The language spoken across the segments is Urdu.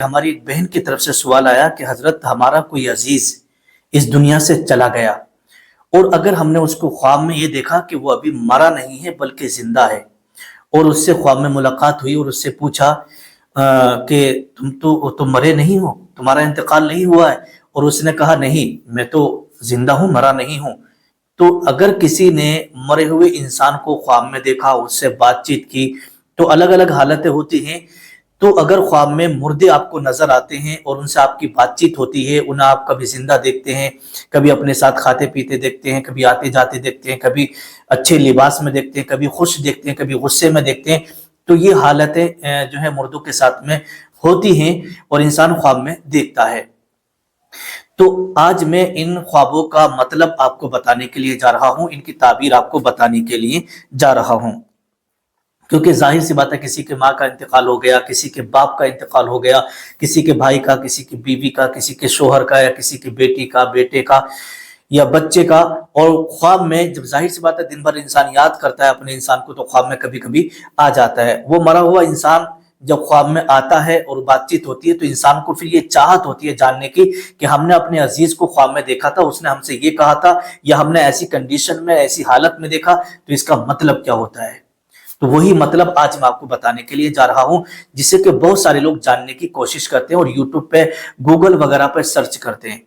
ہماری ایک بہن کی طرف سے سوال آیا کہ حضرت ہمارا کوئی عزیز اس دنیا سے چلا گیا اور اگر ہم نے اس کو خواب میں یہ دیکھا کہ وہ ابھی مرا نہیں ہے بلکہ زندہ ہے، اور اس سے خواب میں ملاقات ہوئی اور اس سے پوچھا کہ تم مرے نہیں ہو، تمہارا انتقال نہیں ہوا ہے، اور اس نے کہا نہیں میں تو زندہ ہوں، مرا نہیں ہوں۔ تو اگر کسی نے مرے ہوئے انسان کو خواب میں دیکھا، اس سے بات چیت کی، تو الگ الگ حالتیں ہوتی ہیں۔ تو اگر خواب میں مردے آپ کو نظر آتے ہیں اور ان سے آپ کی بات چیت ہوتی ہے، انہیں آپ کبھی زندہ دیکھتے ہیں، کبھی اپنے ساتھ کھاتے پیتے دیکھتے ہیں، کبھی آتے جاتے دیکھتے ہیں، کبھی اچھے لباس میں دیکھتے ہیں، کبھی خوش دیکھتے ہیں، کبھی غصے میں دیکھتے ہیں، تو یہ حالتیں جو ہے مردوں کے ساتھ میں ہوتی ہیں اور انسان خواب میں دیکھتا ہے۔ تو آج میں ان خوابوں کا مطلب آپ کو بتانے کے لیے جا رہا ہوں، ان کی تعبیر آپ کو بتانے کے لیے جا رہا ہوں، کیونکہ ظاہر سی بات ہے کسی کے ماں کا انتقال ہو گیا، کسی کے باپ کا انتقال ہو گیا، کسی کے بھائی کا، کسی کی بیوی کا، کسی کے شوہر کا، یا کسی کی بیٹی کا، بیٹے کا، یا بچے کا، اور خواب میں جب ظاہر سی بات ہے دن بھر انسان یاد کرتا ہے اپنے انسان کو، تو خواب میں کبھی کبھی آ جاتا ہے۔ وہ مرا ہوا انسان جب خواب میں آتا ہے اور بات چیت ہوتی ہے تو انسان کو پھر یہ چاہت ہوتی ہے جاننے کی کہ ہم نے اپنے عزیز کو خواب میں دیکھا تھا، اس نے ہم سے یہ کہا تھا، یا ہم نے ایسی کنڈیشن میں، ایسی حالت میں دیکھا، تو اس کا مطلب کیا ہوتا ہے۔ تو وہی مطلب آج میں آپ کو بتانے کے لیے جا رہا ہوں، جسے کہ بہت سارے لوگ جاننے کی کوشش کرتے ہیں اور یوٹیوب پہ، گوگل وغیرہ پہ سرچ کرتے ہیں۔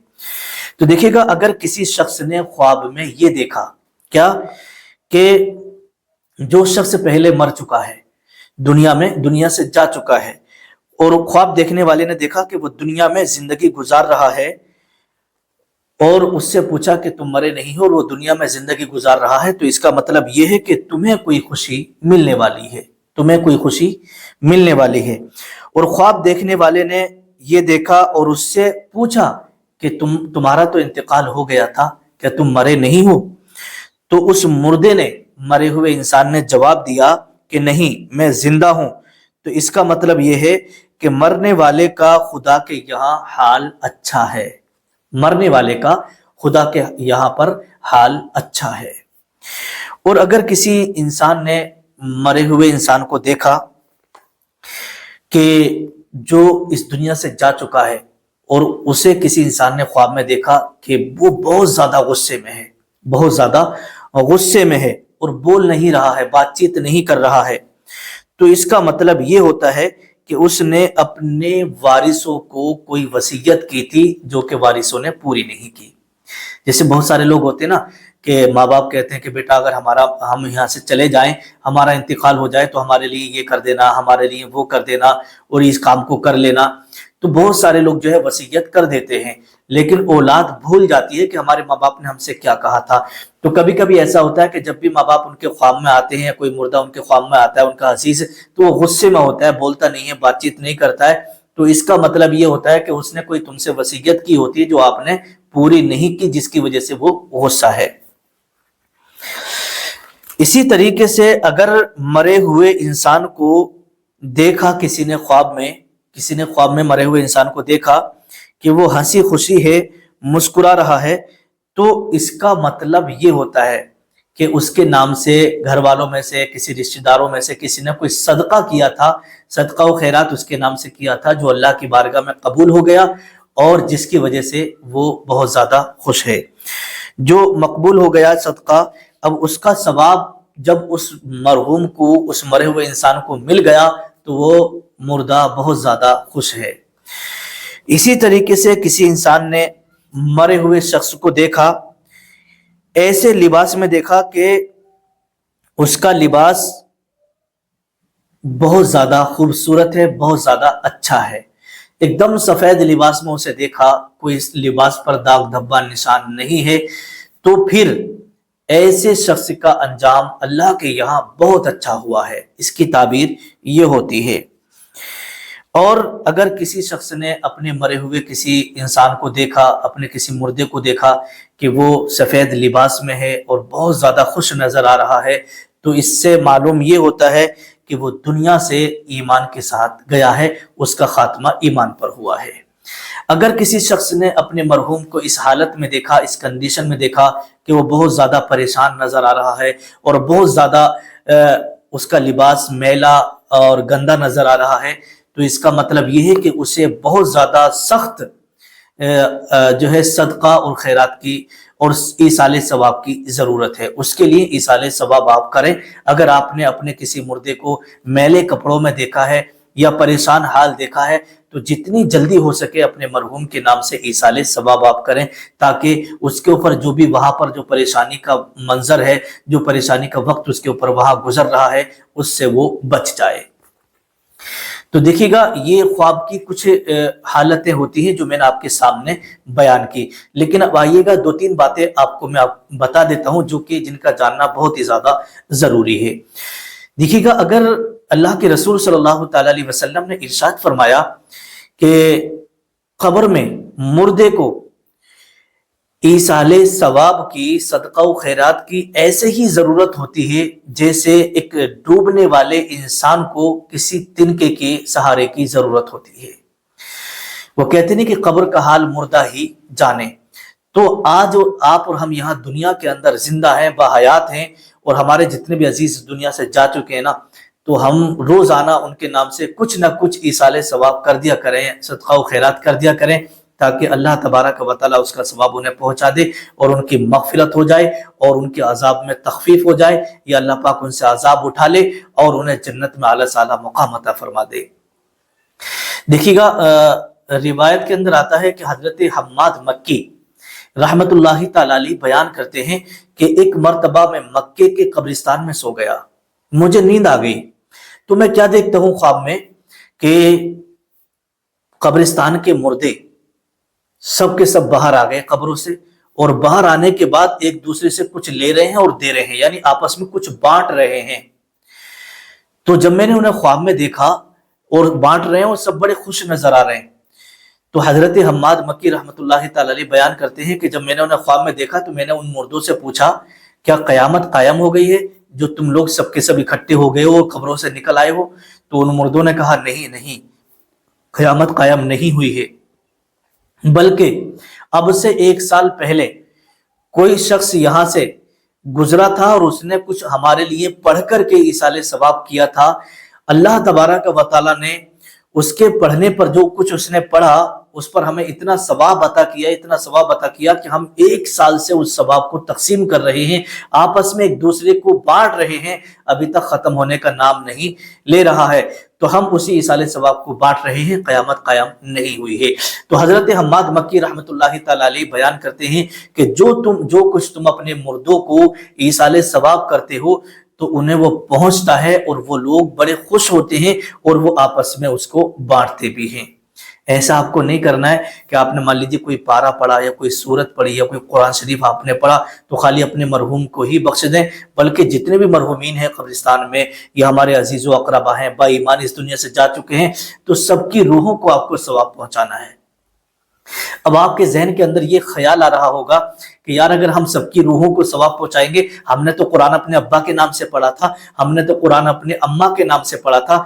تو دیکھیے گا، اگر کسی شخص نے خواب میں یہ دیکھا کیا کہ جو شخص پہلے مر چکا ہے، دنیا سے جا چکا ہے، اور خواب دیکھنے والے نے دیکھا کہ وہ دنیا میں زندگی گزار رہا ہے، اور اس سے پوچھا کہ تم مرے نہیں ہو اور وہ دنیا میں زندگی گزار رہا ہے، تو اس کا مطلب یہ ہے کہ تمہیں کوئی خوشی ملنے والی ہے، تمہیں کوئی خوشی ملنے والی ہے۔ اور خواب دیکھنے والے نے یہ دیکھا اور اس سے پوچھا کہ تمہارا تو انتقال ہو گیا تھا، کیا تم مرے نہیں ہو؟ تو اس مردے نے، مرے ہوئے انسان نے جواب دیا کہ نہیں میں زندہ ہوں۔ تو اس کا مطلب یہ ہے کہ مرنے والے کا خدا کے یہاں حال اچھا ہے، مرنے والے کا خدا کے یہاں پر حال اچھا ہے۔ اور اگر کسی انسان نے مرے ہوئے انسان کو دیکھا کہ جو اس دنیا سے جا چکا ہے، اور اسے کسی انسان نے خواب میں دیکھا کہ وہ بہت زیادہ غصے میں ہے، بہت زیادہ غصے میں ہے، اور بول نہیں رہا ہے، بات چیت نہیں کر رہا ہے، تو اس کا مطلب یہ ہوتا ہے کہ اس نے اپنے وارثوں کو کوئی وصیت کی تھی جو کہ وارثوں نے پوری نہیں کی۔ جیسے بہت سارے لوگ ہوتے ہیں نا کہ ماں باپ کہتے ہیں کہ بیٹا اگر ہم یہاں سے چلے جائیں، ہمارا انتقال ہو جائے تو ہمارے لیے یہ کر دینا، ہمارے لیے وہ کر دینا، اور اس کام کو کر لینا۔ تو بہت سارے لوگ جو ہے وصیت کر دیتے ہیں، لیکن اولاد بھول جاتی ہے کہ ہمارے ماں باپ نے ہم سے کیا کہا تھا۔ تو کبھی کبھی ایسا ہوتا ہے کہ جب بھی ماں باپ ان کے خواب میں آتے ہیں، یا کوئی مردہ ان کے خواب میں آتا ہے ان کا عزیز، تو وہ غصے میں ہوتا ہے، بولتا نہیں ہے، بات چیت نہیں کرتا ہے۔ تو اس کا مطلب یہ ہوتا ہے کہ اس نے کوئی تم سے وصیت کی ہوتی ہے جو آپ نے پوری نہیں کی، جس کی وجہ سے وہ غصہ ہے۔ اسی طریقے سے اگر مرے ہوئے انسان کو دیکھا کسی نے خواب میں مرے ہوئے انسان کو دیکھا کہ وہ ہنسی خوشی ہے، مسکرا رہا ہے، تو اس کا مطلب یہ ہوتا ہے کہ اس کے نام سے گھر والوں میں سے، کسی رشتہ داروں میں سے کسی نے کوئی صدقہ کیا تھا، صدقہ و خیرات اس کے نام سے کیا تھا، جو اللہ کی بارگاہ میں قبول ہو گیا، اور جس کی وجہ سے وہ بہت زیادہ خوش ہے۔ جو مقبول ہو گیا صدقہ، اب اس کا ثواب جب اس مرحوم کو، اس مرے ہوئے انسان کو مل گیا، تو وہ مردہ بہت زیادہ خوش ہے۔ اسی طریقے سے کسی انسان نے مرے ہوئے شخص کو دیکھا، ایسے لباس میں دیکھا کہ اس کا لباس بہت زیادہ خوبصورت ہے، بہت زیادہ اچھا ہے، ایک دم سفید لباس میں اسے دیکھا، کوئی اس لباس پر داغ دھبا نشان نہیں ہے، تو پھر ایسے شخص کا انجام اللہ کے یہاں بہت اچھا ہوا ہے۔ اس کی تعبیر یہ ہوتی ہے۔ اور اگر کسی شخص نے اپنے مرے ہوئے کسی انسان کو دیکھا، اپنے کسی مردے کو دیکھا کہ وہ سفید لباس میں ہے اور بہت زیادہ خوش نظر آ رہا ہے، تو اس سے معلوم یہ ہوتا ہے کہ وہ دنیا سے ایمان کے ساتھ گیا ہے، اس کا خاتمہ ایمان پر ہوا ہے۔ اگر کسی شخص نے اپنے مرحوم کو اس حالت میں دیکھا، اس کنڈیشن میں دیکھا کہ وہ بہت زیادہ پریشان نظر آ رہا ہے، اور بہت زیادہ اس کا لباس میلا اور گندا نظر آ رہا ہے، تو اس کا مطلب یہ ہے کہ اسے بہت زیادہ سخت جو ہے صدقہ اور خیرات کی اور ایصال ثواب کی ضرورت ہے۔ اس کے لیے ایصال ثواب آپ کریں۔ اگر آپ نے اپنے کسی مردے کو میلے کپڑوں میں دیکھا ہے یا پریشان حال دیکھا ہے تو جتنی جلدی ہو سکے اپنے مرحوم کے نام سے ایصال ثواب آپ کریں، تاکہ اس کے اوپر جو بھی وہاں پر جو پریشانی کا منظر ہے، جو پریشانی کا وقت اس کے اوپر وہاں گزر رہا ہے، اس سے وہ بچ جائے۔ تو دیکھیے گا، یہ خواب کی کچھ حالتیں ہوتی ہیں جو میں نے آپ کے سامنے بیان کی، لیکن اب آئیے گا 2-3 باتیں آپ کو میں بتا دیتا ہوں جو کہ جن کا جاننا بہت ہی زیادہ ضروری ہے۔ دیکھیے گا، اگر اللہ کے رسول صلی اللہ تعالی علیہ وسلم نے ارشاد فرمایا کہ قبر میں مردے کو ایصال ثواب کی، صدقہ و خیرات کی ایسے ہی ضرورت ہوتی ہے جیسے ایک ڈوبنے والے انسان کو کسی تنکے کے سہارے کی ضرورت ہوتی ہے۔ وہ کہتے ہیں کہ قبر کا حال مردہ ہی جانے۔ تو آج آپ اور ہم یہاں دنیا کے اندر زندہ ہیں، باحیات ہیں، اور ہمارے جتنے بھی عزیز دنیا سے جا چکے ہیں نا، تو ہم روزانہ ان کے نام سے کچھ نہ کچھ ایصال ثواب کر دیا کریں، صدقہ و خیرات کر دیا کریں، تاکہ اللہ تبارک و تعالیٰ اس کا ثواب انہیں پہنچا دے اور ان کی مغفرت ہو جائے اور ان کے عذاب میں تخفیف ہو جائے، یا اللہ پاک ان سے عذاب اٹھا لے اور انہیں جنت میں اعلیٰ سے اعلیٰ مقام عطا فرما دے۔ دیکھیے گا، روایت کے اندر آتا ہے کہ حضرت حماد مکی رحمت اللہ تعالی علیہ بیان کرتے ہیں کہ ایک مرتبہ میں مکے کے قبرستان میں سو گیا، مجھے نیند آ گئی، تو میں کیا دیکھتا ہوں خواب میں کہ قبرستان کے مردے سب کے سب باہر آ گئے قبروں سے، اور باہر آنے کے بعد ایک دوسرے سے کچھ لے رہے ہیں اور دے رہے ہیں، یعنی آپس میں کچھ بانٹ رہے ہیں۔ تو جب میں نے انہیں خواب میں دیکھا اور بانٹ رہے ہیں اور سب بڑے خوش نظر آ رہے ہیں، تو حضرت حماد مکی رحمت اللہ تعالی علیہ بیان کرتے ہیں کہ جب میں نے انہیں خواب میں دیکھا تو میں نے ان مردوں سے پوچھا، کیا قیامت قائم ہو گئی ہے جو تم لوگ سب کے سب اکٹھے ہو گئے ہو اور قبروں سے نکل آئے ہو؟ تو ان مردوں نے کہا، نہیں، قیامت قائم نہیں ہوئی ہے، بلکہ اب سے 1 سال پہلے کوئی شخص یہاں سے گزرا تھا اور اس نے کچھ ہمارے لیے پڑھ کر کے ایصال ثواب کیا تھا، اللہ تبارک و تعالیٰ نے اس کے پڑھنے پر جو کچھ اس نے پڑھا اس پر ہمیں اتنا ثواب عطا کیا کہ ہم 1 سال سے اس ثواب کو تقسیم کر رہے ہیں، آپس میں ایک دوسرے کو بانٹ رہے ہیں، ابھی تک ختم ہونے کا نام نہیں لے رہا ہے، تو ہم اسی ایصال ثواب کو بانٹ رہے ہیں، قیامت قائم نہیں ہوئی ہے۔ تو حضرت حماد مکی رحمت اللہ تعالی علیہ بیان کرتے ہیں کہ جو کچھ تم اپنے مردوں کو ایصال ثواب کرتے ہو تو انہیں وہ پہنچتا ہے اور وہ لوگ بڑے خوش ہوتے ہیں اور وہ آپس میں اس کو بانٹتے بھی ہیں۔ ایسا آپ کو نہیں کرنا ہے کہ آپ نے مان لیجیے کوئی پارہ پڑھا یا کوئی سورت پڑھی یا کوئی قرآن شریف آپ نے پڑھا تو خالی اپنے مرحوم کو ہی بخش دیں، بلکہ جتنے بھی مرحومین ہیں قبرستان میں یا ہمارے عزیز و اقربا ہیں، با ایمان اس دنیا سے جا چکے ہیں، تو سب کی روحوں کو آپ کو ثواب پہنچانا ہے۔ اب آپ کے ذہن کے اندر یہ خیال آ رہا ہوگا کہ یار اگر ہم سب کی روحوں کو ثواب پہنچائیں گے، ہم نے تو قرآن اپنے ابا کے نام سے پڑھا تھا، ہم نے تو قرآن اپنے اماں کے نام سے پڑھا تھا،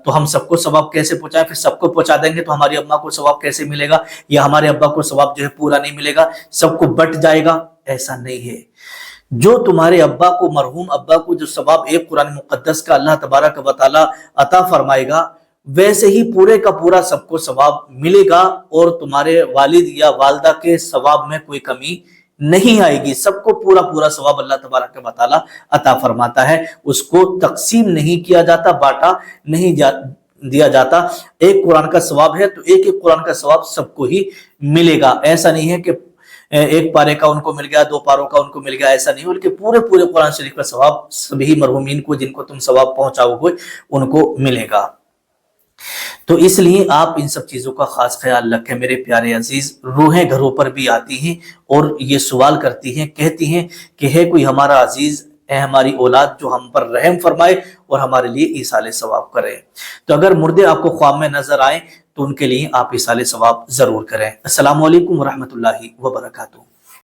تو ہم سب کو ثواب کیسے پہنچائیں؟ پھر سب کو پہنچا دیں گے تو ہماری اماں کو ثواب کیسے ملے گا، یا ہمارے ابا کو ثواب جو ہے پورا نہیں ملے گا، سب کو بٹ جائے گا؟ ایسا نہیں ہے۔ جو تمہارے ابا کو، مرحوم ابا کو جو ثواب ایک قرآن مقدس کا اللہ تبارک و تعالی عطا فرمائے گا، ویسے ہی پورے کا پورا سب کو ثواب ملے گا، اور تمہارے والد یا والدہ کے ثواب میں کوئی کمی نہیں آئے گی، سب کو پورا پورا ثواب اللہ تبارک و تعالی عطا فرماتا ہے، اس کو تقسیم نہیں کیا جاتا، بانٹا نہیں دیا جاتا۔ ایک قرآن کا ثواب ہے تو ایک قرآن کا ثواب سب کو ہی ملے گا، ایسا نہیں ہے کہ 1 پارے کا ان کو مل گیا، 2 پاروں کا ان کو مل گیا، ایسا نہیں، بلکہ پورے قرآن شریف کا ثواب سبھی مرحومین کو جن کو تم ثواب پہنچاؤ گے ان کو ملے گا۔ تو اس لیے آپ ان سب چیزوں کا خاص خیال رکھیں میرے پیارے عزیز۔ روحیں گھروں پر بھی آتی ہیں اور یہ سوال کرتی ہیں، کہتی ہیں کہ ہے کوئی ہمارا عزیز، ہے ہماری اولاد جو ہم پر رحم فرمائے اور ہمارے لیے ایصال ثواب کرے۔ تو اگر مردے آپ کو خواب میں نظر آئیں تو ان کے لیے آپ ایصال ثواب ضرور کریں۔ السلام علیکم ورحمۃ اللہ وبرکاتہ۔